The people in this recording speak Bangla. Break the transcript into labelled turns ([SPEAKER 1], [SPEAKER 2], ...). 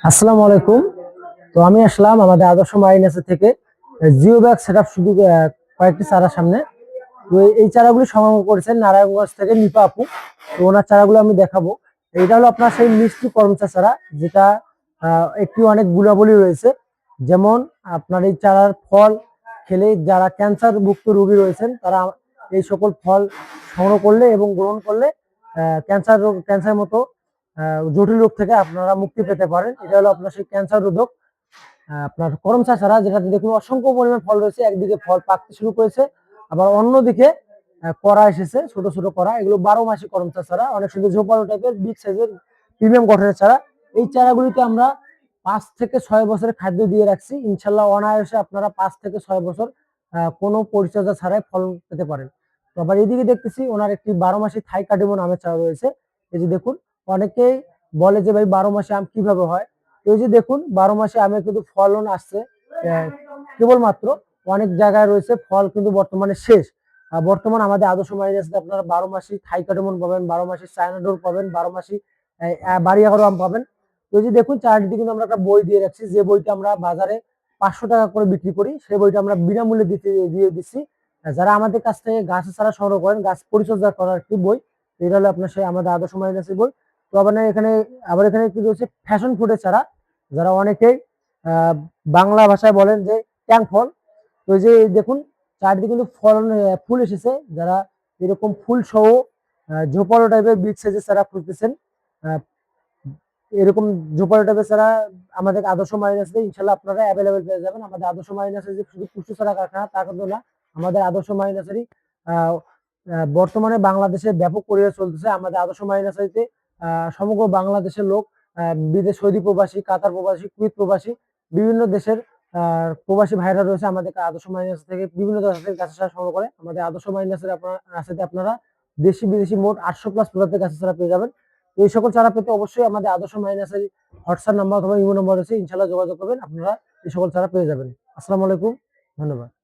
[SPEAKER 1] আসসালামু আলাইকুম। তো আমি আসলাম আমাদের আদর্শ মাইনাসে থেকে জিও ব্যাগ সেটআপ শুধু কয়েকটি চারার সামনে। তো এই চারাগুলি সংগ্রহ করেছেন নারায়ণগঞ্জ থেকে নিপা আপু। তো ওনার চারাগুলো আমি দেখাবো। এটা হলো আপনার সেই মিষ্টি করমচা চারা, যেটা একটি অনেক গুণাবলী রয়েছে। যেমন আপনার এই চারার ফল খেলে যারা ক্যান্সার মুক্ত রোগী রয়েছেন তারা এই সকল ফল সংগ্রহ করলে এবং গ্রহণ করলে ক্যান্সার মতো জটিল রোগ থেকে আপনারা মুক্তি পেতে পারেন। এটা হলো আপনার সেই ক্যান্সার রোধক আপনার করমচা চারা, যেটাতে দেখুন অসংখ্য পরিমাণ ফল রয়েছে। একদিকে ফল পাকতে শুরু করেছে, আবার অন্যদিকে কড়া এসেছে, ছোট ছোট কড়া। এগুলো 12 মাসি করমচা চারা, অনেক সুন্দর ঝোপালো টাইপের বিগ সাইজের প্রিমিয়াম গঠনের চারা। এই চারাগুলিতে আমরা 5 থেকে 6 বছরের খাদ্য দিয়ে রাখছি। ইনশাল্লাহ অনায়াসে আপনারা 5 থেকে 6 বছর কোনো পরিচর্যা ছাড়াই ফল পেতে পারেন। তো আবার এদিকে দেখতেছি ওনার একটি 12 মাসি থাই কাটিমো নামের চারা রয়েছে। এই যে দেখুন, অনেকেই বলে যে ভাই 12 মাসে আম কিভাবে হয়। এই যে দেখুন 12 মাসে আমের কিন্তু ফলন আসছে কেবলমাত্র। অনেক জায়গায় রয়েছে ফল কিন্তু বর্তমানে শেষ। বর্তমান আমাদের আদর্শ মাইনাসে আপনারা 12 মাসি থাই কাটিমন পাবেন, 12 মাসি চায়না ডোর পাবেন, 12 মাসি বাড়ি এগারো আম পাবেন। তো এই যে দেখুন চারদিকে কিন্তু আমরা একটা বই দিয়ে রাখছি, যে বইটা আমরা বাজারে 500 টাকা করে বিক্রি করি, সেই বইটা আমরা বিনামূল্যে দিয়ে দিচ্ছি। যারা আমাদের কাছ থেকে গাছের চারা সংগ্রহ করেন, গাছ পরিচর্যা করার একটি বই। এটা হলো আপনার সেই আমাদের আদর্শ মাইনাসের বই। তো আবার এখানে কি রয়েছে ফ্যাশন ফুডের চারা, যারা অনেকেই বাংলা ভাষায় বলেন যে ট্যাং ফল। তো এই যে দেখুন চারদিকে কিন্তু ফুল এসেছে। যারা এরকম ফুল সহ ঝোপালো টাইপের বিগ সাইজের চারা খুঁজতেছেন, এরকম ঝোপালো টাইপের চারা আমাদের আদর্শ মাইনাসে ইনশাল্লাহ আপনারা অ্যাভেলেবেল পেয়ে যাবেন। আমাদের আদর্শ মাইনাসে যে শুধু পুষ্টি চারা কারখানা তা কিন্তু না, আমাদের আদর্শ মাইনাসেরই বর্তমানে বাংলাদেশে ব্যাপক পরিবেশ চলতেছে। আমাদের আদর্শ মাইনাসে সমগ্র বাংলাদেশের লোক, বিদেশ, সৌদি প্রবাসী, কাতার প্রবাসী, কুয়েত প্রবাসী, বিভিন্ন দেশের প্রবাসী ভাইরা রয়েছে আমাদের আদর্শ মাইনাস থেকে বিভিন্ন দেশের গাছের চারা সংগ্রহ করে। আমাদের আদর্শ মাইনাসের আপনারা দেশি বিদেশি মোট 800 প্লাস প্রজাতির গাছের চারা পেয়ে যাবেন। এই সকল চারা পেতে অবশ্যই আমাদের আদর্শ মাইনাসের হোয়াটসঅ্যাপ নাম্বার অথবা ইমো নাম্বার রয়েছে, ইনশাল্লাহ যোগাযোগ করবেন, আপনারা এই সকল চারা পেয়ে যাবেন। আসসালামু আলাইকুম, ধন্যবাদ।